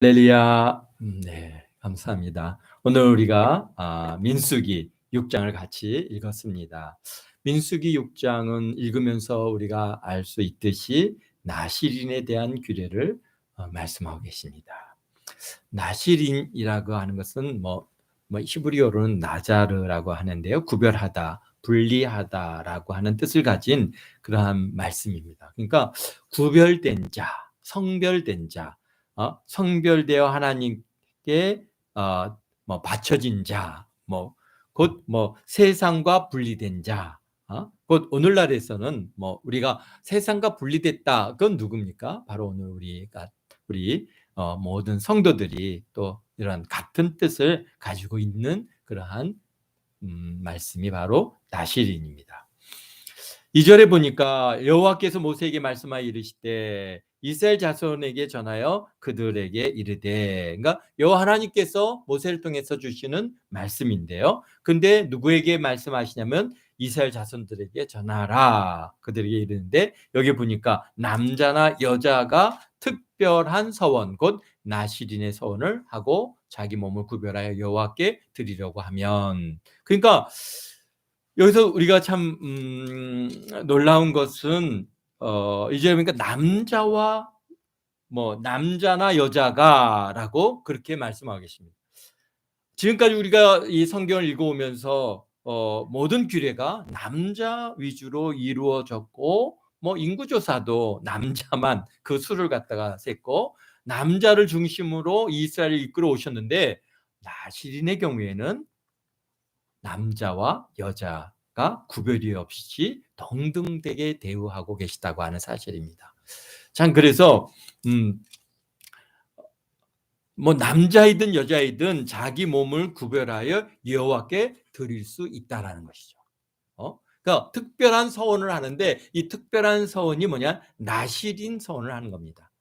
할렐루야. 네, 감사합니다. 오늘 우리가 민수기 6장을 같이 읽었습니다. 민수기 6장은 읽으면서 우리가 알 수 있듯이 나실인에 대한 규례를 말씀하고 계십니다. 나실인이라고 하는 것은 히브리어로는 나자르라고 하는데요, 구별하다, 분리하다라고 하는 뜻을 가진 그러한 말씀입니다. 그러니까 구별된 자, 성별된 자, 성별되어 하나님께 바쳐진 자, 곧 세상과 분리된 자, 곧 오늘날에서는 우리가 세상과 분리됐다, 그건 누굽니까? 바로 오늘 우리 모든 성도들이 또 이런 같은 뜻을 가지고 있는 그러한 말씀이 바로 나실인입니다. 2절에 보니까 여호와께서 모세에게 말씀하여 이르시되 이스라엘 자손에게 전하여 그들에게 이르되, 그러니까 여호와 하나님께서 모세를 통해서 주시는 말씀인데요. 근데 누구에게 말씀하시냐면 이스라엘 자손들에게 전하라, 그들에게 이르는데, 여기 보니까 남자나 여자가 특별한 서원, 곧 나실인의 서원을 하고 자기 몸을 구별하여 여호와께 드리려고 하면, 그러니까 여기서 우리가 참 놀라운 것은 이제 그러니까 남자나 여자가라고 그렇게 말씀하고 계십니다. 지금까지 우리가 이 성경을 읽어오면서 모든 규례가 남자 위주로 이루어졌고, 인구조사도 남자만 그 수를 갖다가 셌고, 남자를 중심으로 이스라엘을 이끌어 오셨는데, 나실인의 경우에는 남자와 여자가 구별이 없이 동등되게 대우하고 계시다고 하는 사실입니다. 참, 그래서 남자이든 여자이든 자기 몸을 구별하여 여호와께 드릴 수 있다라는 것이죠. 그러니까 특별한 서원을 하는데, 이 특별한 서원이 뭐냐? 나실인 서원을 하는 겁니다.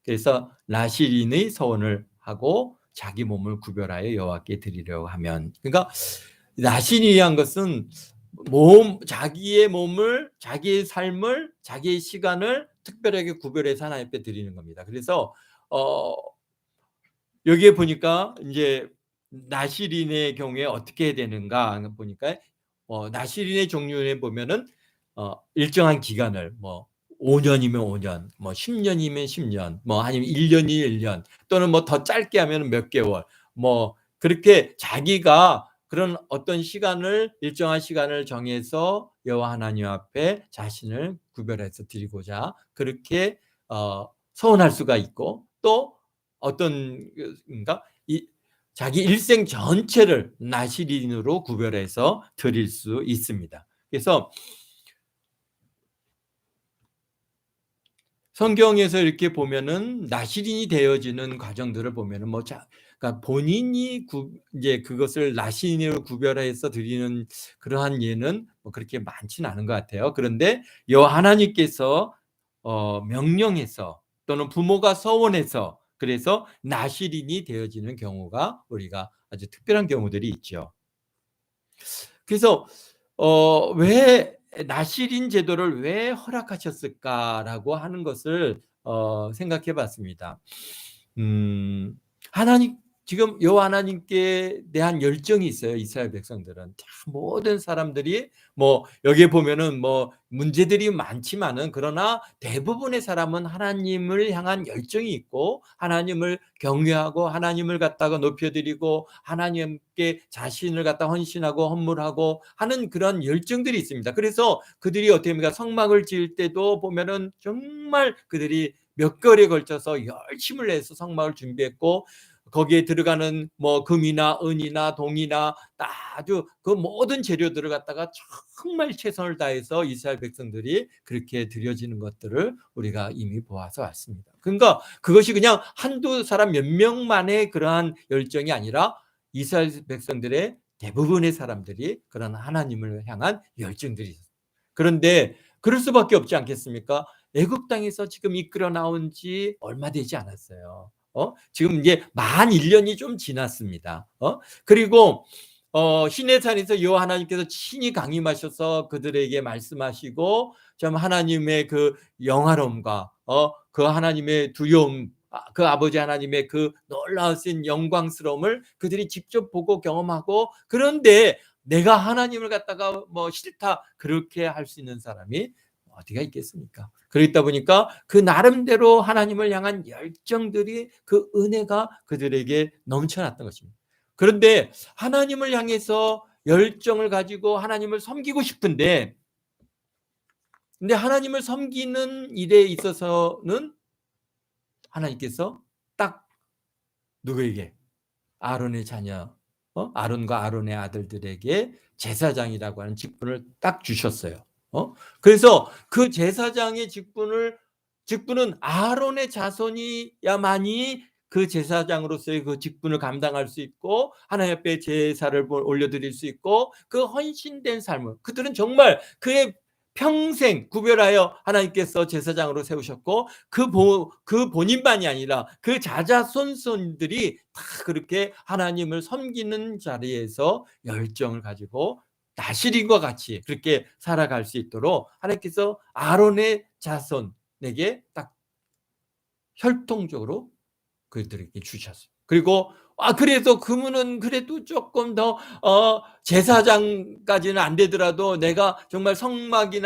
그래서 나실인의 서원을 하고 자기 몸을 구별하여 여호와께 드리려고 하면, 그러니까 나실인이란 것은 자기의 몸을, 자기의 삶을, 자기의 시간을 특별하게 구별해서 하나님 앞에 드리는 겁니다. 그래서 여기에 보니까 이제 나실인의 경우에 어떻게 되는가 보니까, 나실인의 종류에 보면은 일정한 기간을 5년이면 5년, 10년이면 10년, 아니면 1년이면 1년, 또는 더 짧게 하면 몇 개월, 그렇게 자기가 그런 어떤 시간을, 일정한 시간을 정해서 여호와 하나님 앞에 자신을 구별해서 드리고자 그렇게 서원할 수가 있고, 또 그러니까 자기 일생 전체를 나실인으로 구별해서 드릴 수 있습니다. 그래서 성경에서 이렇게 보면은 나실인이 되어지는 과정들을 보면은 그러니까 본인이 이제 그것을 나실인으로 구별해서 드리는 그러한 예는 그렇게 많지는 않은 것 같아요. 그런데 여호와 하나님께서 명령해서, 또는 부모가 서원해서, 그래서 나실인이 되어지는 경우가 우리가 아주 특별한 경우들이 있죠. 그래서 왜 나실인 제도를 왜 허락하셨을까라고 하는 것을 생각해 봤습니다. 하나님, 지금 여호와 하나님께 대한 열정이 있어요. 이스라엘 백성들은 모든 사람들이 여기에 보면은 문제들이 많지만은, 그러나 대부분의 사람은 하나님을 향한 열정이 있고, 하나님을 경외하고 하나님을 갖다가 높여드리고 하나님께 자신을 갖다 헌신하고 헌물하고 하는 그런 열정들이 있습니다. 그래서 그들이 어떻게 합니까? 성막을 지을 때도 보면은 정말 그들이 몇 개월에 걸쳐서 열심을 내서 성막을 준비했고, 거기에 들어가는 금이나 은이나 동이나 아주 그 모든 재료들을 갖다가 정말 최선을 다해서 이스라엘 백성들이 그렇게 드려지는 것들을 우리가 이미 보아서 왔습니다. 그러니까 그것이 그냥 한두 사람 몇 명만의 그러한 열정이 아니라 이스라엘 백성들의 대부분의 사람들이 그런 하나님을 향한 열정들이 있었어요. 그런데 그럴 수밖에 없지 않겠습니까? 애굽 땅에서 지금 이끌어 나온 지 얼마 되지 않았어요. 지금 이제 만 1년이 좀 지났습니다. 그리고 시내산에서 여호와 하나님께서 친히 강림하셔서 그들에게 말씀하시고, 참 하나님의 그 영화로움과 그 하나님의 두려움, 그 아버지 하나님의 그 놀라우신 영광스러움을 그들이 직접 보고 경험하고, 그런데 내가 하나님을 갖다가 뭐 싫다 그렇게 할 수 있는 사람이 어디가 있겠습니까? 그러다 보니까 그 나름대로 하나님을 향한 열정들이, 그 은혜가 그들에게 넘쳐났던 것입니다. 그런데 하나님을 향해서 열정을 가지고 하나님을 섬기고 싶은데, 근데 하나님을 섬기는 일에 있어서는 하나님께서 딱 누구에게? 아론의 자녀, 아론과 아론의 아들들에게 제사장이라고 하는 직분을 딱 주셨어요. 그래서 그 제사장의 직분은 아론의 자손이야만이 그 제사장으로서의 그 직분을 감당할 수 있고, 하나님 앞에 제사를 올려드릴 수 있고, 그 헌신된 삶을, 그들은 정말 그의 평생 구별하여 하나님께서 제사장으로 세우셨고, 그 본인만이 아니라 그 자자손손들이 다 그렇게 하나님을 섬기는 자리에서 열정을 가지고 나실인과 같이 그렇게 살아갈 수 있도록 하나님께서 아론의 자손에게 딱 혈통적으로 그들에게 주셨어요. 그리고 그래서 그분은 그래도 조금 더 제사장까지는 안 되더라도 내가 정말 성막의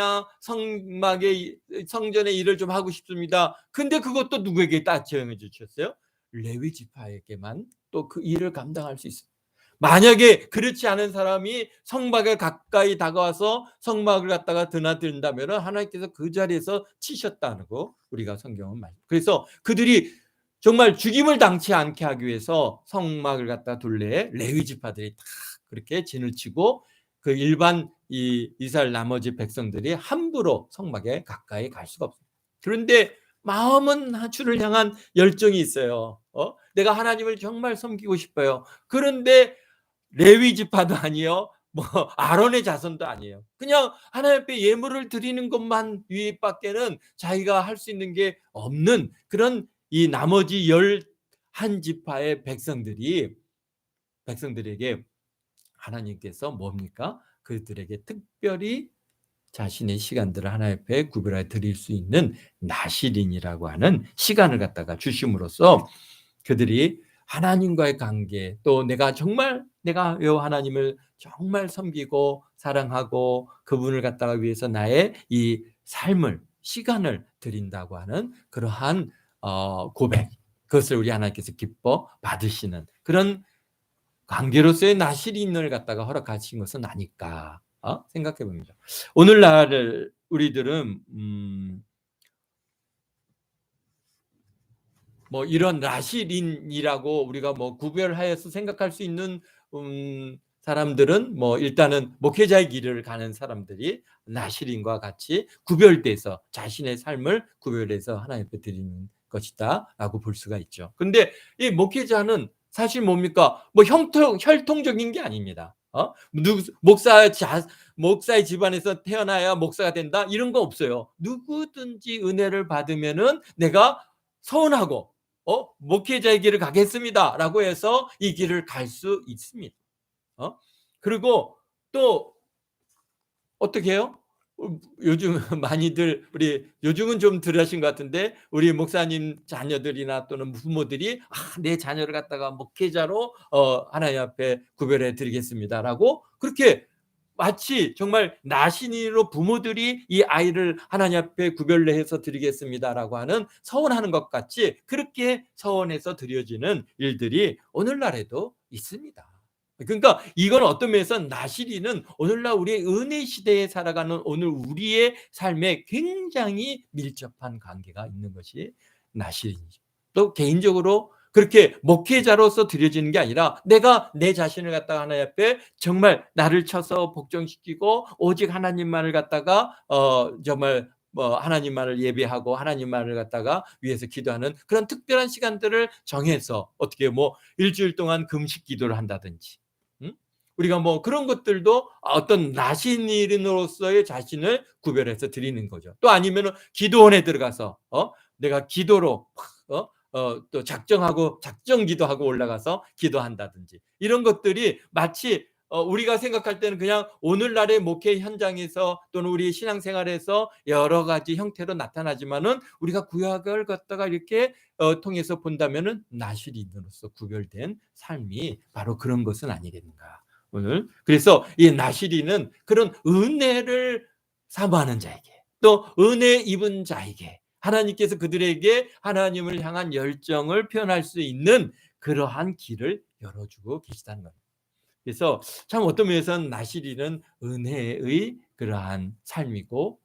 성전의 일을 좀 하고 싶습니다. 근데 그것도 누구에게 딱 정해 주셨어요? 레위 지파에게만 또 그 일을 감당할 수 있어요. 만약에 그렇지 않은 사람이 성막에 가까이 다가와서 성막을 갖다가 드나든다면 하나님께서 그 자리에서 치셨다는 거 우리가 성경은 말. 그래서 그들이 정말 죽임을 당치 않게 하기 위해서 성막을 갖다 둘레에 레위 지파들이 다 그렇게 진을 치고, 그 일반 이스라엘 나머지 백성들이 함부로 성막에 가까이 갈 수가 없어요. 그런데 마음은 주를 향한 열정이 있어요. 내가 하나님을 정말 섬기고 싶어요. 그런데 레위 지파도 아니요, 뭐 아론의 자손도 아니에요. 그냥 하나님 앞에 예물을 드리는 것만 위밖에는 자기가 할 수 있는 게 없는 그런 이 나머지 11지파의 백성들에게 하나님께서 뭡니까? 그들에게 특별히 자신의 시간들을 하나님 앞에 구별하여 드릴 수 있는 나실인이라고 하는 시간을 갖다가 주심으로써 그들이 하나님과의 관계, 또 내가 이 하나님을 정말 섬기고 사랑하고 그분을 갖다가 위해서 나의 이 삶을, 시간을 드린다고 하는 그러한 고백, 그것을 우리 하나님께서 기뻐 받으시는 그런 관계로서의 나실인을 갖다가 허락하신 것은 아닐까 생각해 봅니다. 오늘날 우리들은 뭐 이런 나실인이라고 우리가 뭐 구별하여서 생각할 수 있는 사람들은 뭐 일단은 목회자의 길을 가는 사람들이 나실인과 같이 구별돼서 자신의 삶을 구별해서 하나님 앞에 드리는 것이다라고 볼 수가 있죠. 근데 이 목회자는 사실 뭡니까? 뭐 혈통적인 게 아닙니다. 목사의 집안에서 태어나야 목사가 된다 이런 거 없어요. 누구든지 은혜를 받으면은 내가 서운하고 목회자의 길을 가겠습니다라고 해서 이 길을 갈 수 있습니다. 그리고 또 어떻게 해요? 요즘 많이들 요즘은 좀 덜 하신 것 같은데 우리 목사님 자녀들이나 또는 부모들이 내 자녀를 갖다가 목회자로 하나님 앞에 구별해 드리겠습니다라고 그렇게 마치 정말 나신이로 부모들이 이 아이를 하나님 앞에 구별해서 드리겠습니다라고 하는 서원하는 것 같이 그렇게 서원해서 드려지는 일들이 오늘날에도 있습니다. 그러니까 이건 어떤 면에서 나실이는 오늘날 우리의 은혜 시대에 살아가는 오늘 우리의 삶에 굉장히 밀접한 관계가 있는 것이 나실이죠. 또 개인적으로 그렇게 목회자로서 드려지는 게 아니라 내가 내 자신을 갖다가 하나님 앞에 정말 나를 쳐서 복종시키고 오직 하나님만을 갖다가 정말 뭐 하나님만을 예배하고 하나님만을 갖다가 위해서 기도하는 그런 특별한 시간들을 정해서 어떻게 뭐 일주일 동안 금식 기도를 한다든지, 우리가 뭐 그런 것들도 어떤 나신인으로서의 자신을 구별해서 드리는 거죠. 또 아니면은 기도원에 들어가서 내가 기도로 또 작정 기도하고 올라가서 기도한다든지 이런 것들이 마치 우리가 생각할 때는 그냥 오늘날의 목회 현장에서 또는 우리 신앙생활에서 여러 가지 형태로 나타나지만은 우리가 구약을 갖다가 이렇게 통해서 본다면은 나실인으로서 구별된 삶이 바로 그런 것은 아니겠는가. 오늘 그래서 이 나실인은 그런 은혜를 사모하는 자에게 또 은혜 입은 자에게 하나님께서 그들에게 하나님을 향한 열정을 표현할 수 있는 그러한 길을 열어주고 계시다는 겁니다. 그래서 참 어떤 면에서는 나실인은 은혜의 그러한 삶이고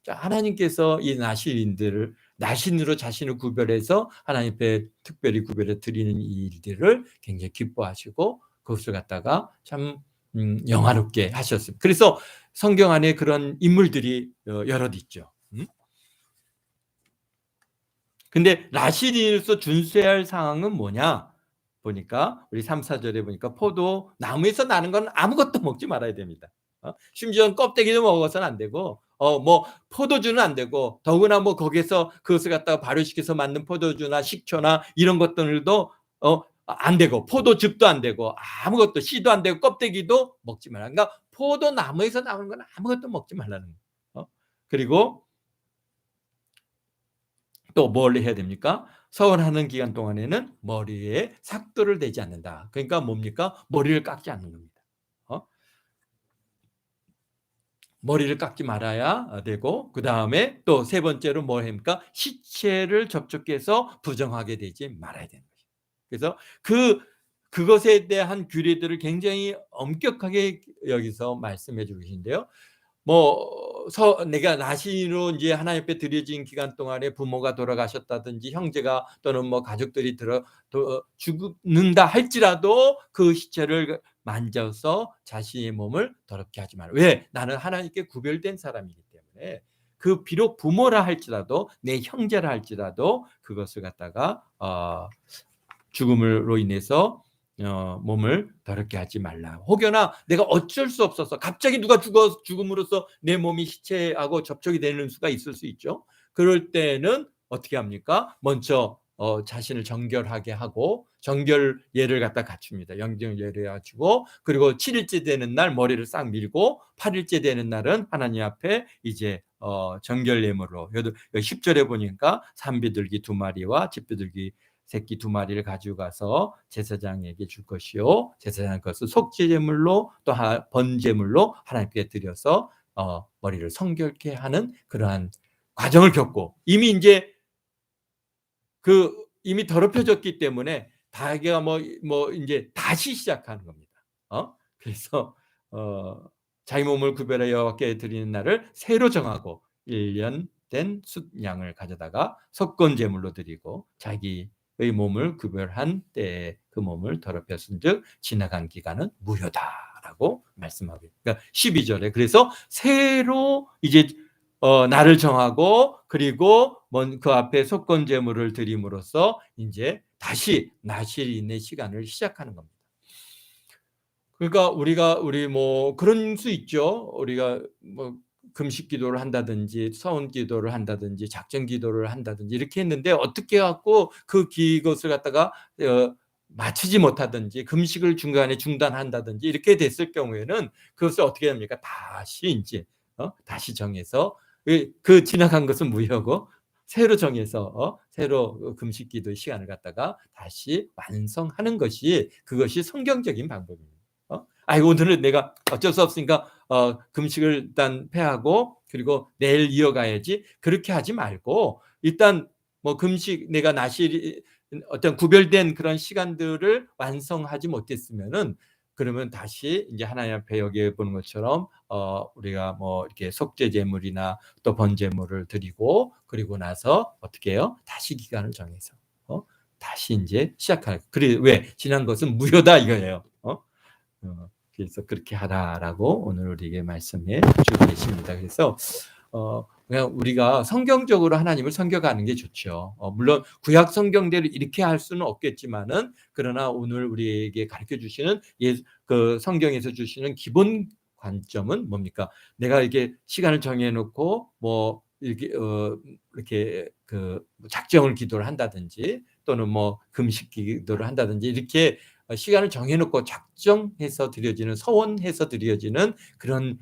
하나님께서 이 나실인들을 나신으로 자신을 구별해서 하나님 앞에 특별히 구별해 드리는 이 일들을 굉장히 기뻐하시고 그것을 갖다가 참 영화롭게 하셨습니다. 그래서 성경 안에 그런 인물들이 여럿 있죠. 근데 나실인으로서 준수해야 할 상황은 뭐냐? 보니까 우리 3, 4절에 보니까 포도 나무에서 나는 건 아무것도 먹지 말아야 됩니다. 심지어 껍데기도 먹어서는 안 되고 뭐 포도주는 안 되고 더구나 뭐 거기서 그것을 갖다가 발효시켜서 만든 포도주나 식초나 이런 것들도 안 되고 포도즙도 안 되고 아무것도 씨도 안 되고 껍데기도 먹지 말라. 그러니까 포도나무에서 나오는 건 아무것도 먹지 말라는 거예요. 그리고 또 뭘 해야 됩니까? 서원하는 기간 동안에는 머리에 삭도를 대지 않는다. 그러니까 뭡니까? 머리를 깎지 않는 겁니다. 머리를 깎지 말아야 되고 그다음에 또 세 번째로 뭘 합니까? 시체를 접촉해서 부정하게 되지 말아야 되는 거죠. 그래서 그것에 대한 규례들을 굉장히 엄격하게 여기서 말씀해 주고 계신데요. 내가 나신으로 이제 하나님 앞에 드려진 기간 동안에 부모가 돌아가셨다든지 형제가 또는 뭐 가족들이 죽는다 할지라도 그 시체를 만져서 자신의 몸을 더럽게 하지 마라. 왜? 나는 하나님께 구별된 사람이기 때문에 그 비록 부모라 할지라도 내 형제라 할지라도 그것을 갖다가 죽음으로 인해서 몸을 더럽게 하지 말라. 혹여나 내가 어쩔 수 없어서 갑자기 누가 죽음으로써 내 몸이 시체하고 접촉이 되는 수가 있을 수 있죠. 그럴 때는 어떻게 합니까? 먼저 자신을 정결하게 하고 정결 예를 갖다 갖춥니다. 영정 예를 갖추고 그리고 7일째 되는 날 머리를 싹 밀고 8일째 되는 날은 하나님 앞에 이제 정결 예물로 10절에 보니까 산비둘기 2마리와 집비둘기 새끼 2마리를 가지고 가서 제사장에게 줄 것이요 제사장 그것을 속죄제물로 또 번제물로 하나님께 드려서 머리를 성결케 하는 그러한 과정을 겪고 이미 이제 이미 더럽혀졌기 때문에 자기가 이제 다시 시작하는 겁니다. 그래서 자기 몸을 구별하여 여호와께 드리는 날을 새로 정하고 1년 된 숫양을 가져다가 속건 제물로 드리고 자기의 몸을 구별한 때에 그 몸을 더럽혔은즉 지나간 기간은 무효다라고 말씀하고 있습니다. 그러니까 12절에 그래서 새로 이제 날을 정하고 그리고 그 앞에 속건 제물을 드림으로써 이제 다시 나실인의 시간을 시작하는 겁니다. 그러니까 우리 뭐 그런 수 있죠. 우리가 뭐 금식 기도를 한다든지 서원 기도를 한다든지 작정 기도를 한다든지 이렇게 했는데 어떻게 갖고 그것을 갖다가 마치지 못하든지 금식을 중간에 중단한다든지 이렇게 됐을 경우에는 그것을 어떻게 합니까? 다시 이제 다시 정해서 그 지나간 것은 무효고 새로 정해서 새로 금식 기도 시간을 갖다가 다시 완성하는 것이 그것이 성경적인 방법입니다. 오늘은 내가 어쩔 수 없으니까 금식을 일단 패하고 그리고 내일 이어가야지 그렇게 하지 말고 일단 뭐 금식 내가 나실 어떤 구별된 그런 시간들을 완성하지 못했으면은 그러면 다시 이제 하나님 앞에 여기 보는 것처럼 우리가 뭐 이렇게 속죄 제물이나 또 번제물을 드리고 그리고 나서 어떻게 해요? 다시 기간을 정해서 다시 이제 시작할. 그래 왜? 지난 것은 무효다 이거예요. 그래서 그렇게 하라라고 오늘 우리에게 말씀해 주고 계십니다. 그래서 그냥 우리가 성경적으로 하나님을 섬겨가는 게 좋죠. 물론 구약 성경대로 이렇게 할 수는 없겠지만은 그러나 오늘 우리에게 가르쳐 주시는 그 성경에서 주시는 기본 관점은 뭡니까? 내가 이렇게 시간을 정해놓고 뭐 이렇게 그 작정을 기도를 한다든지 또는 뭐 금식 기도를 한다든지 이렇게 시간을 정해놓고 작정해서 드려지는, 서원해서 드려지는 그런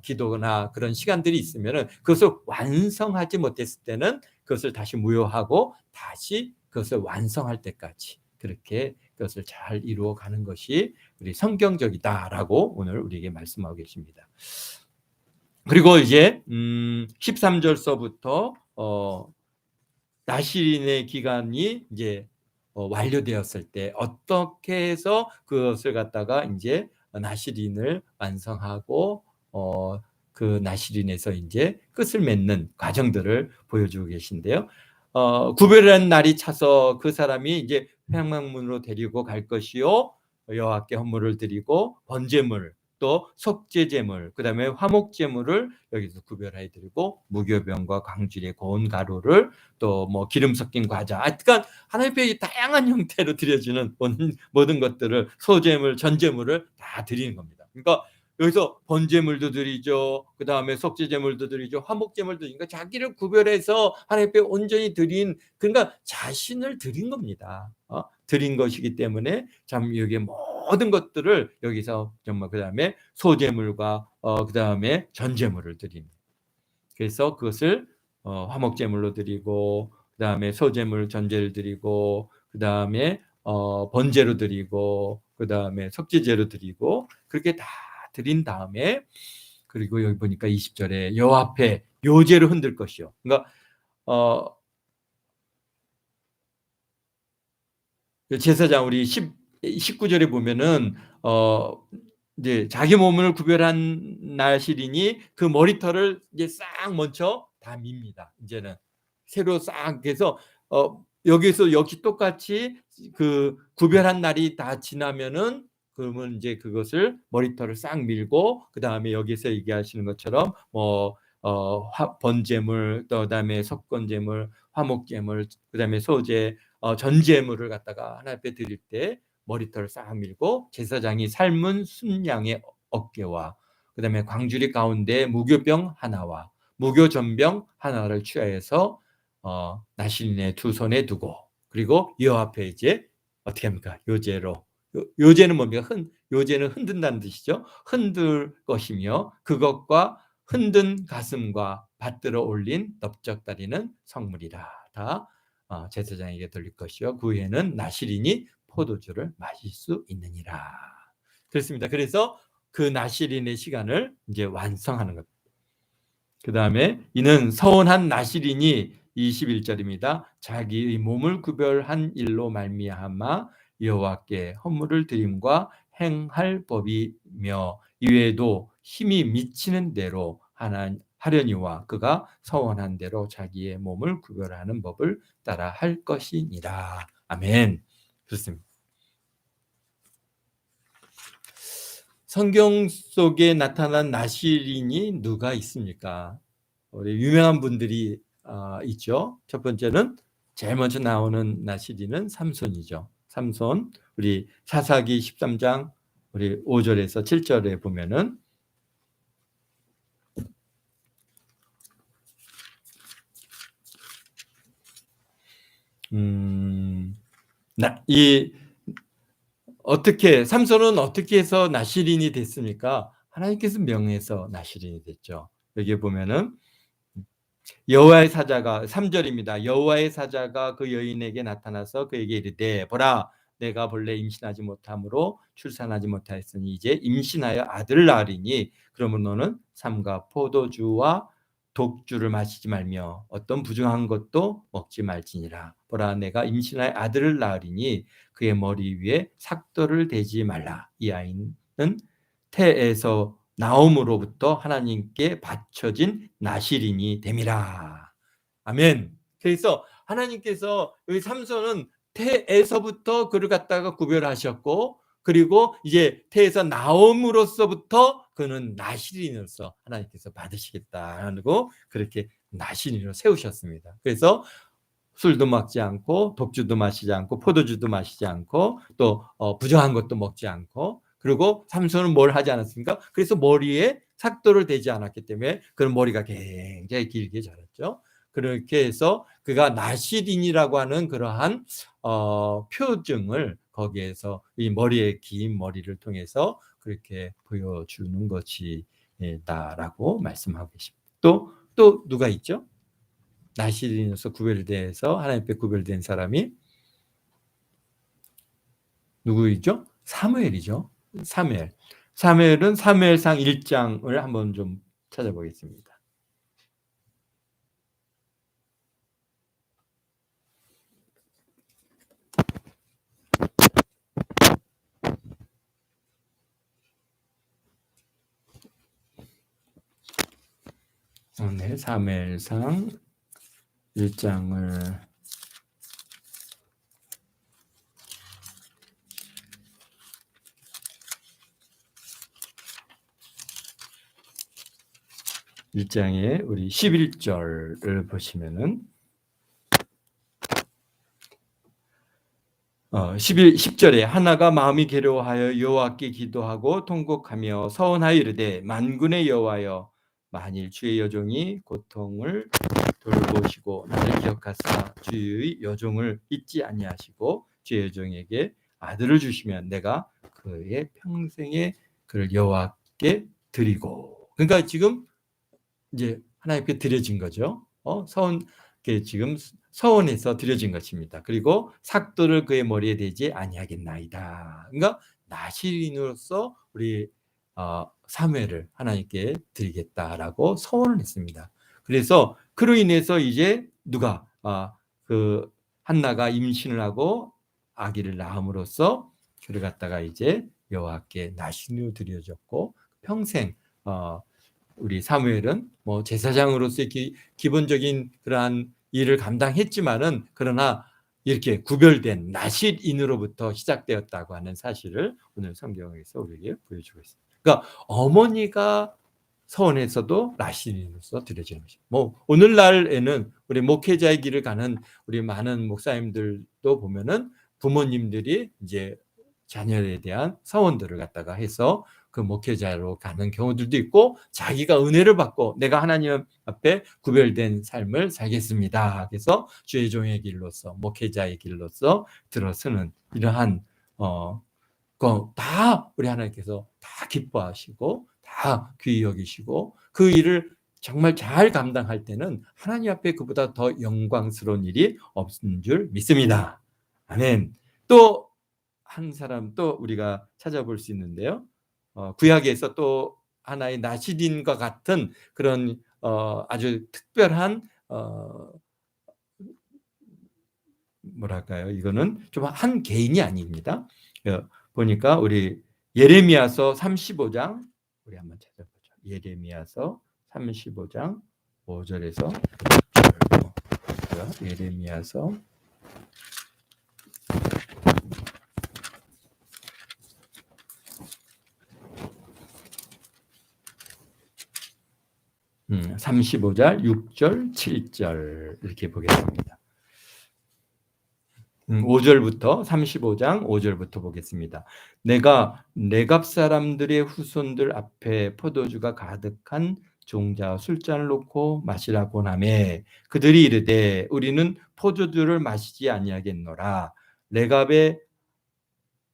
기도나 그런 시간들이 있으면은 그것을 완성하지 못했을 때는 그것을 다시 무효하고 다시 그것을 완성할 때까지 그렇게 그것을 잘 이루어 가는 것이 우리 성경적이다라고 오늘 우리에게 말씀하고 계십니다. 그리고 이제 13절서부터 나실인의 기간이 이제 완료되었을 때 어떻게 해서 그것을 갖다가 이제 나실인을 완성하고 그 나실인에서 이제 끝을 맺는 과정들을 보여주고 계신데요. 구별한 날이 차서 그 사람이 이제 평막문으로 데리고 갈 것이요, 여호와께 헌물을 드리고 번제물 또 속죄제물 그다음에 화목제물을 여기서 구별해 드리고 무교병과 광주리의 고운 가루를 또 뭐 기름 섞인 과자, 그러니까 하나님께 다양한 형태로 드려지는 모든 것들을 소제물, 전제물을 다 드리는 겁니다. 그러니까 여기서 번제물도 드리죠. 그 다음에 속죄제물도 드리죠. 화목제물도 드리니까 자기를 구별해서 하나님께 온전히 드린, 그러니까 자신을 드린 겁니다. 드린 것이기 때문에 참 여기 모든 것들을 여기서 정말 그 다음에 소제물과 그 다음에 전제물을 드립니다. 그래서 그것을 화목제물로 드리고 그 다음에 소제물 전제를 드리고 그 다음에 번제로 드리고 그 다음에 속죄제로 드리고 그렇게 다 드린 다음에, 그리고 여기 보니까 20절에 여호와 앞에 요제를 흔들 것이요. 그러니까 제사장 우리 19절에 보면은 이제 자기 몸을 구별한 나실인이 그 머리털을 이제 싹 먼저 다 밉니다. 이제는 새로 싹 해서 여기서 역시 똑같이 그 구별한 날이 다 지나면은 그러면 이제 그것을 머리털을 싹 밀고 그 다음에 여기서 얘기하시는 것처럼 뭐 번제물, 또 그다음에 속건제물, 화목제물, 그다음에 소제, 전제물을 갖다가 하나님 앞에 드릴 때 머리털을 싹 밀고 제사장이 삶은 순양의 어깨와 그다음에 광주리 가운데 무교병 하나와 무교전병 하나를 취하여서 나실인의 두 손에 두고, 그리고 여호와 앞에 이제 어떻게 합니까? 요제로. 요제는 뭡니까? 요제는 흔든다는 뜻이죠. 흔들 것이며 그것과 흔든 가슴과 받들어 올린 넓적다리는 성물이라. 다 제사장에게 돌릴 것이요 그 후에는 나실인이 포도주를 마실 수 있느니라. 그렇습니다. 그래서 그 나실인의 시간을 이제 완성하는 것. 그 다음에 이는 서운한 나실인이 21절입니다. 자기의 몸을 구별한 일로 말미암아 여호와께 헌물을 드림과 행할 법이며 이외에도 힘이 미치는 대로 하려니와 그가 서원한 대로 자기의 몸을 구별하는 법을 따라 할 것이니라. 아멘. 그렇습니다. 성경 속에 나타난 나실인이 누가 있습니까? 우리 유명한 분들이 있죠. 첫 번째는 제일 먼저 나오는 나실인은 삼손이죠. 삼손, 우리 사사기 13장 우리 5절에서 7절에 보면은 삼손은 어떻게 해서 나실인이 됐습니까? 하나님께서 명해서 나실인이 됐죠. 여기 보면은 여호와의 사자가 3절입니다. 여호와의 사자가 그 여인에게 나타나서 그에게 이르되 보라 내가 본래 임신하지 못함으로 출산하지 못하였으니 이제 임신하여 아들을 낳으리니 그러면 너는 삼가 포도주와 독주를 마시지 말며 어떤 부정한 것도 먹지 말지니라. 보라 내가 임신하여 아들을 낳으리니 그의 머리 위에 삭도를 대지 말라. 이 아이는 태에서 나옴으로부터 하나님께 바쳐진 나실인이 됨이라. 아멘. 그래서 하나님께서 여기 삼손은 태에서부터 그를 갖다가 구별하셨고 그리고 이제 태에서 나옴으로서부터 그는 나실인으로서 하나님께서 받으시겠다고 그렇게 나실인으로 세우셨습니다. 그래서 술도 먹지 않고 독주도 마시지 않고 포도주도 마시지 않고 또 부정한 것도 먹지 않고, 그리고 삼손은 뭘 하지 않았습니까? 그래서 머리에 삭도를 대지 않았기 때문에 그런 머리가 굉장히 길게 자랐죠. 그렇게 해서 그가 나실인이라고 하는 그러한 표증을 거기에서 이 머리에 긴 머리를 통해서 그렇게 보여주는 것이 다라고 말씀하고 계십니다. 또 누가 있죠? 나시린으로서 구별돼서 하나님 앞에 구별된 사람이 누구이죠? 사무엘이죠. 사무엘은 사무엘상 1장을 한번 좀 찾아보겠습니다. 네, 사무엘상 1장을 1장에 우리 11절을 보시면은 10절에 하나가 마음이 괴로워하여 여호와께 기도하고 통곡하며 서원하여 이르되 만군의 여호와여 만일 주의 여종이 고통을 돌보시고 나를 기억하사 주의 여종을 잊지 아니하시고 주의 여종에게 아들을 주시면 내가 그의 평생에 그를 여호와께 드리고. 그러니까 지금 이제 하나님께 드려진 거죠. 서원 지금 서원에서 드려진 것입니다. 그리고 삭도를 그의 머리에 대지 아니하겠나이다. 그러니까 나시린으로서 우리 사무엘을 하나님께 드리겠다라고 서원을 했습니다. 그래서 그로 인해서 이제 누가 그 한나가 임신을 하고 아기를 낳음으로써 그를 갖다가 이제 여호와께 나시린으로 드려졌고 평생 우리 사무엘은 뭐 제사장으로서의 기본적인 그러한 일을 감당했지만은 그러나 이렇게 구별된 나실인으로부터 시작되었다고 하는 사실을 오늘 성경에서 우리에게 보여주고 있습니다. 그러니까 어머니가 서원에서도 나실인으로서 드려지는 것입니다. 뭐 오늘날에는 우리 목회자의 길을 가는 우리 많은 목사님들도 보면은 부모님들이 이제 자녀에 대한 서원들을 갖다가 해서 그 목회자로 가는 경우들도 있고 자기가 은혜를 받고 내가 하나님 앞에 구별된 삶을 살겠습니다. 그래서 주의 종의 길로서 목회자의 길로서 들어서는 이러한 다 우리 하나님께서 다 기뻐하시고 다 귀히 여기시고 그 일을 정말 잘 감당할 때는 하나님 앞에 그보다 더 영광스러운 일이 없는 줄 믿습니다. 아멘. 또 한 사람 또 우리가 찾아볼 수 있는데요. 구약에서 또 하나의 나시린과 같은 그런 아주 특별한 뭐랄까요? 이거는 좀 한 개인이 아닙니다. 보니까 우리 예레미야서 35장 우리 한번 찾아보죠. 예레미야서 35장 5절에서 6절. 예레미야서 35절, 6절, 7절 이렇게 보겠습니다. 5절부터 35장 5절부터 보겠습니다. 내가 네갑 사람들의 후손들 앞에 포도주가 가득한 종자 술잔을 놓고 마시라고 하매 그들이 이르되 우리는 포도주를 마시지 아니하겠노라. 네갑의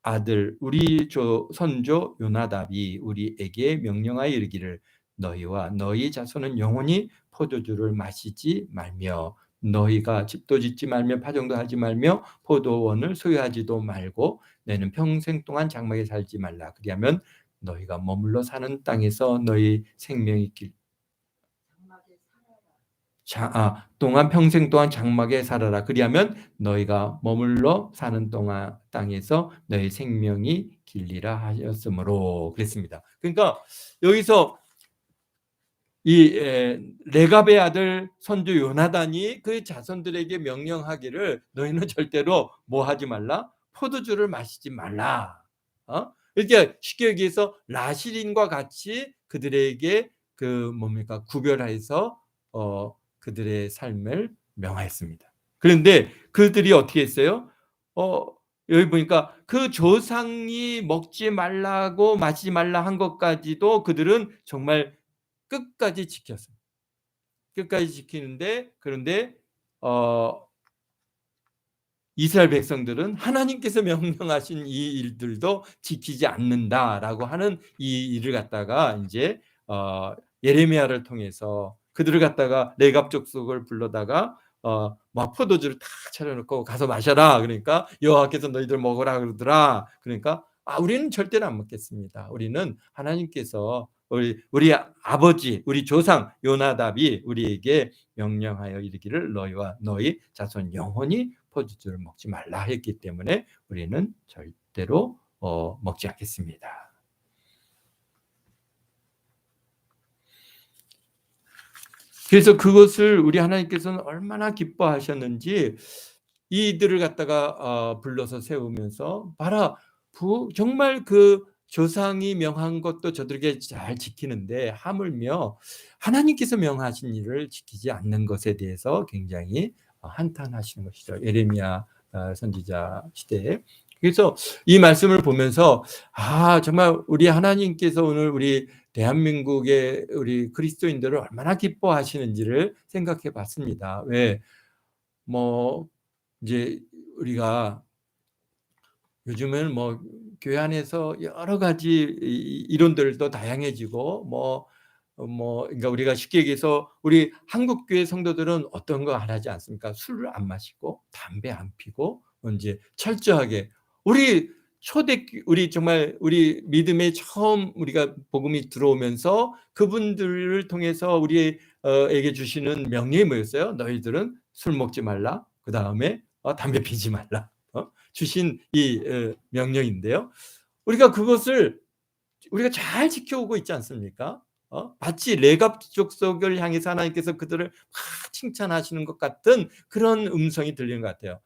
아들 우리 선조 요나답이 우리에게 명령하여 이르기를 너희와 너희 자손은 영원히 포도주를 마시지 말며 너희가 집도 짓지 말며 파종도 하지 말며 포도원을 소유하지도 말고 너희는 평생 동안 장막에 살지 말라. 그리하면 너희가 머물러 사는 땅에서 너희 생명이 동안 평생 동안 장막에 살아라. 그리하면 너희가 머물러 사는 동안 땅에서 너희 생명이 길리라 하셨으므로 그랬습니다. 그러니까 여기서 이 레갑의 아들 선조 요나단이 그 자손들에게 명령하기를 너희는 절대로 뭐 하지 말라? 포도주를 마시지 말라. 이렇게 쉽게 얘기해서 라시린과 같이 그들에게 그 뭡니까 구별해서 그들의 삶을 명하였습니다. 그런데 그들이 어떻게 했어요? 여기 보니까 그 조상이 먹지 말라고 마시지 말라 한 것까지도 그들은 정말 끝까지 지켰어요. 끝까지 지키는데 그런데 이스라엘 백성들은 하나님께서 명령하신 이 일들도 지키지 않는다라고 하는 이 일을 갖다가 이제 예레미야를 통해서 그들을 갖다가 레갑 족속을 불러다가 막 포도주를 탁 차려놓고 가서 마셔라. 그러니까 여호와께서 너희들 먹으라 그러더라. 그러니까 우리는 절대로 안 먹겠습니다. 우리는 하나님께서 우리 아버지, 우리 조상 요나답이 우리에게 명령하여 이르기를 너희와 너희 자손 영원히 포도주를 먹지 말라 했기 때문에 우리는 절대로 먹지 않겠습니다. 그래서 그것을 우리 하나님께서는 얼마나 기뻐하셨는지 이들을 갖다가 불러서 세우면서 봐라, 정말 그 조상이 명한 것도 저들에게 잘 지키는데 하물며 하나님께서 명하신 일을 지키지 않는 것에 대해서 굉장히 한탄하시는 것이죠. 예레미야 선지자 시대에. 그래서 이 말씀을 보면서 정말 우리 하나님께서 오늘 우리 대한민국의 우리 그리스도인들을 얼마나 기뻐하시는지를 생각해 봤습니다. 왜? 이제 우리가 요즘은 교회 안에서 여러 가지 이론들도 다양해지고 그러니까 우리가 쉽게 얘기해서 우리 한국 교회 성도들은 어떤 거 안 하지 않습니까? 술을 안 마시고 담배 안 피고 이제 철저하게 우리 정말 우리 믿음에 처음 우리가 복음이 들어오면서 그분들을 통해서 우리에게 주시는 명령이 뭐였어요? 너희들은 술 먹지 말라. 그 다음에 담배 피지 말라. 주신 이 명령인데요. 우리가 그것을 우리가 잘 지켜오고 있지 않습니까? 마치 레갑 족속을 향해서 하나님께서 그들을 막 칭찬하시는 것 같은 그런 음성이 들리는 것 같아요.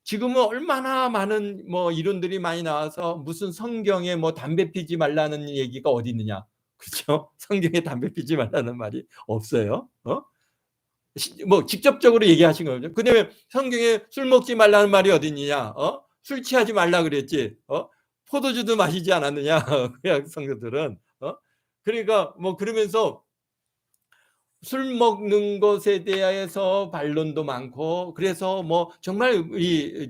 지금은 얼마나 많은 이론들이 많이 나와서 무슨 성경에 담배 피지 말라는 얘기가 어디 있느냐, 그렇죠? 성경에 담배 피지 말라는 말이 없어요. 직접적으로 얘기하신 거죠. 그다음에 성경에 술 먹지 말라는 말이 어디 있느냐? 술 취하지 말라 그랬지. 포도주도 마시지 않았느냐? 구약 성도들은. 그러니까 그러면서 술 먹는 것에 대해서 반론도 많고, 그래서 정말 우리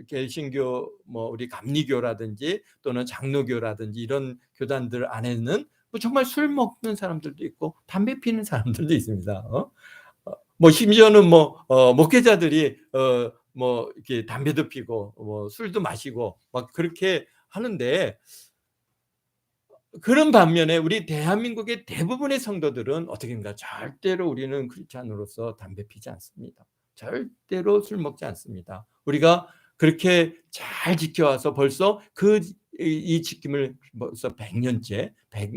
개신교 우리 감리교라든지 또는 장로교라든지 이런 교단들 안에는 정말 술 먹는 사람들도 있고 담배 피는 사람들도 있습니다. 심지어는 목회자들이 이렇게 담배도 피고 술도 마시고 막 그렇게 하는데, 그런 반면에 우리 대한민국의 대부분의 성도들은 어떻게인가? 절대로 우리는 크리스찬으로서 담배 피지 않습니다. 절대로 술 먹지 않습니다. 우리가 그렇게 잘 지켜와서 벌써 이 지킴을 벌써 100년째,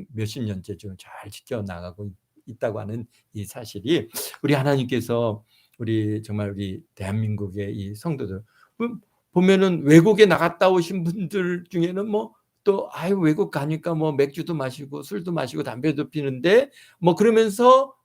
몇십 년째 지금 잘 지켜나가고 있다고 하는 이 사실이, 우리 하나님께서 정말 우리 대한민국의 이 성도들 보면은 외국에 나갔다 오신 분들 중에는 또 외국 가니까 맥주도 마시고 술도 마시고 담배도 피는데 그러면서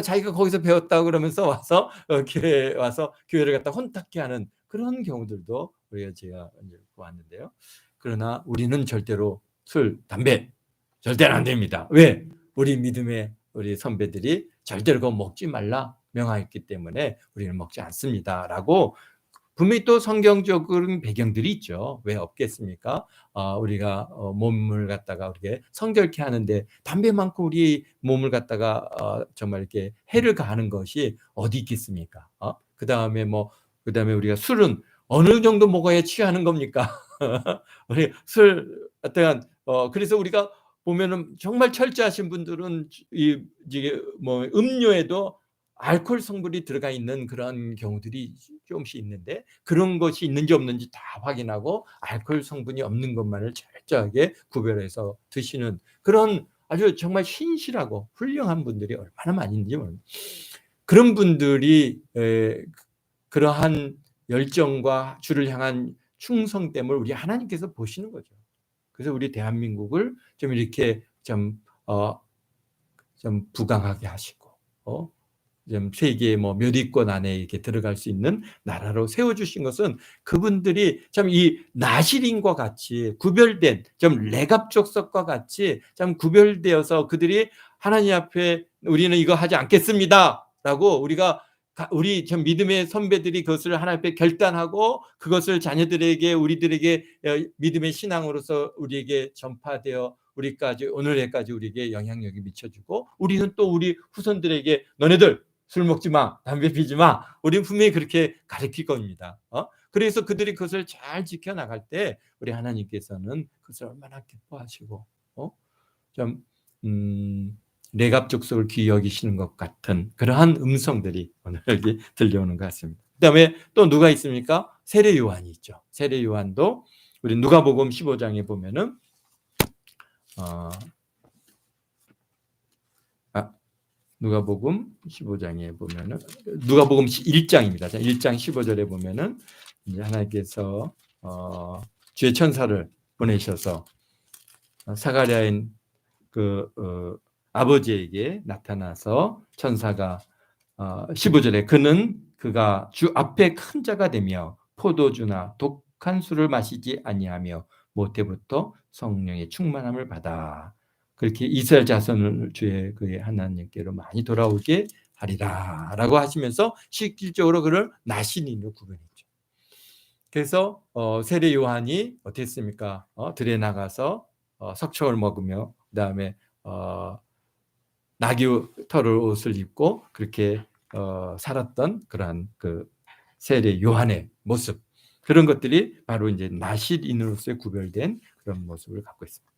자기가 거기서 배웠다고 그러면서 와서 교회에 와서 교회를 갖다 혼탁해 하는 그런 경우들도 제가 이제 보았는데요. 그러나 우리는 절대로 술, 담배 절대로 안 됩니다. 왜? 우리 믿음의 우리 선배들이 절대로 그거 먹지 말라 명하였기 때문에 우리는 먹지 않습니다라고. 분명히 또 성경적인 배경들이 있죠. 왜 없겠습니까? 우리가 몸을 갖다가 우리가 성결케 하는데 담배만큼 우리 몸을 갖다가 정말 이렇게 해를 가하는 것이 어디 있겠습니까? 그다음에 우리가 술은 어느 정도 먹어야 취하는 겁니까? 우리 술 어떠한 그래서 우리가 보면은 정말 철저하신 분들은 음료에도 알코올 성분이 들어가 있는 그런 경우들이 조금씩 있는데, 그런 것이 있는지 없는지 다 확인하고 알코올 성분이 없는 것만을 철저하게 구별해서 드시는 그런 아주 정말 신실하고 훌륭한 분들이 얼마나 많이 있는지 모릅니다. 그런 분들이 그러한 열정과 주를 향한 충성됨을 우리 하나님께서 보시는 거죠. 그래서 우리 대한민국을 좀 이렇게 좀 부강하게 하시고 좀 세계 몇 위권 안에 이렇게 들어갈 수 있는 나라로 세워주신 것은 그분들이 참 이 나실인과 같이 구별된 좀 레갑 족속과 같이 참 구별되어서 그들이 하나님 앞에 우리는 이거 하지 않겠습니다라고 우리가 우리 전 믿음의 선배들이 그것을 하나님 앞에 결단하고 그것을 자녀들에게 우리들에게 믿음의 신앙으로서 우리에게 전파되어 우리까지 오늘에까지 우리에게 영향력이 미쳐주고 우리는 또 우리 후손들에게 너네들 술 먹지 마, 담배 피지 마. 우리는 분명히 그렇게 가르칠 겁니다. 그래서 그들이 그것을 잘 지켜나갈 때 우리 하나님께서는 그것을 얼마나 기뻐하시고 좀 내갑족속을 귀히 여기시는 것 같은 그러한 음성들이 오늘 여기 들려오는 것 같습니다. 그다음에 또 누가 있습니까? 세례 요한이 있죠. 세례 요한도 우리 누가복음 15장에 보면은 누가복음 15장에 보면은 누가복음 1장입니다. 1장 15절에 보면은 이제 하나님께서 주의 천사를 보내셔서 사가랴인 아버지에게 나타나서 천사가 15절에 그가 주 앞에 큰 자가 되며 포도주나 독한 술을 마시지 아니하며 모태부터 성령의 충만함을 받아 그렇게 이스라엘 자손을 주의 그의 하나님께로 많이 돌아오게 하리라 라고 하시면서 실질적으로 그를 나신인으로 구분했죠. 그래서 세례 요한이 어떻게 했습니까? 들에 나가서 석청을 먹으며 그다음에 나귀 털을 옷을 입고 그렇게 살았던 그러한 그 세례 요한의 모습 그런 것들이 바로 이제 나실인으로서의 구별된 그런 모습을 갖고 있습니다.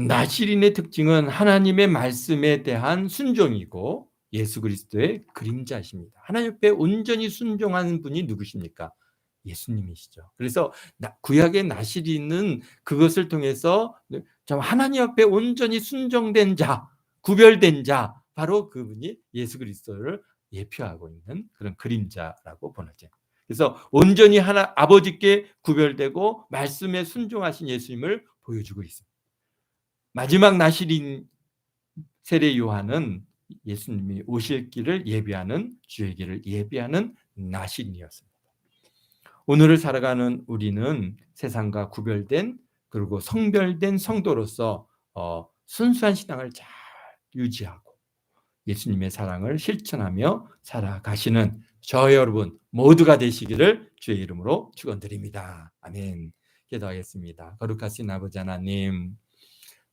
나실인의 특징은 하나님의 말씀에 대한 순종이고 예수 그리스도의 그림자십니다. 하나님 앞에 온전히 순종하는 분이 누구십니까? 예수님이시죠. 그래서 구약의 나실인은 그것을 통해서 하나님 앞에 온전히 순종된 자, 구별된 자, 바로 그분이 예수 그리스도를 예표하고 있는 그런 그림자라고 보나죠. 그래서 온전히 아버지께 구별되고 말씀에 순종하신 예수님을 보여주고 있습니다. 마지막 나실인 세례 요한은 예수님이 오실 길을 예비하는 주의 길을 예비하는 나실인이었습니다. 오늘을 살아가는 우리는 세상과 구별된 그리고 성별된 성도로서 순수한 신앙을 잘 유지하고 예수님의 사랑을 실천하며 살아가시는 저 여러분 모두가 되시기를 주의 이름으로 축원드립니다. 아멘. 기도하겠습니다. 거룩하신 아버지 하나님,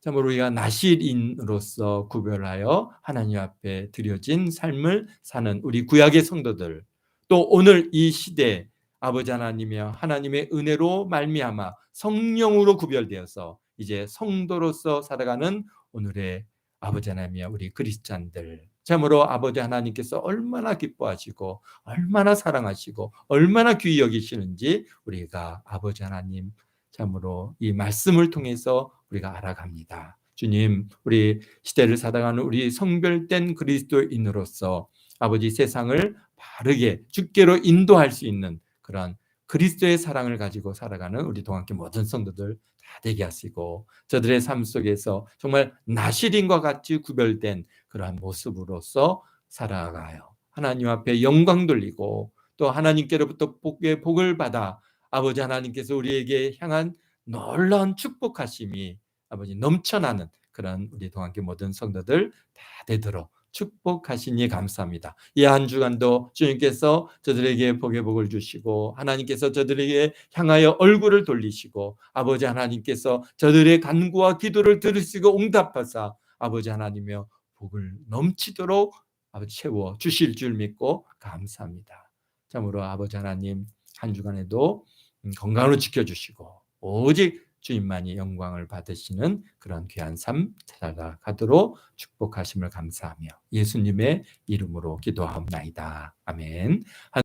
참으로 우리가 나실인으로서 구별하여 하나님 앞에 드려진 삶을 사는 우리 구약의 성도들, 또 오늘 이 시대 아버지 하나님이여 하나님의 은혜로 말미암아 성령으로 구별되어서 이제 성도로서 살아가는 오늘의 아버지 하나님이여 우리 그리스찬들, 참으로 아버지 하나님께서 얼마나 기뻐하시고 얼마나 사랑하시고 얼마나 귀히 여기시는지 우리가 아버지 하나님 참으로 이 말씀을 통해서 우리가 알아갑니다. 주님, 우리 시대를 살아가는 우리 성별된 그리스도인으로서 아버지 세상을 바르게 주께로 인도할 수 있는 그런 그리스도의 사랑을 가지고 살아가는 우리 동학교 모든 성도들 다 되게 하시고 저들의 삶 속에서 정말 나실인과 같이 구별된 그러한 모습으로서 살아가요. 하나님 앞에 영광 돌리고 또 하나님께로부터 복을 받아 아버지 하나님께서 우리에게 향한 놀라운 축복하심이 아버지 넘쳐나는 그런 우리 동학교 모든 성도들 다 되도록 축복하시니 감사합니다. 이 한 주간도 주님께서 저들에게 복의 복을 주시고 하나님께서 저들에게 향하여 얼굴을 돌리시고 아버지 하나님께서 저들의 간구와 기도를 들으시고 응답하사 아버지 하나님이여 복을 넘치도록 아버지 채워 주실 줄 믿고 감사합니다. 참으로 아버지 하나님 한 주간에도 건강으로 지켜주시고 오직 주님만이 영광을 받으시는 그런 귀한 삶 살아가도록 축복하심을 감사하며 예수님의 이름으로 기도하옵나이다. 아멘.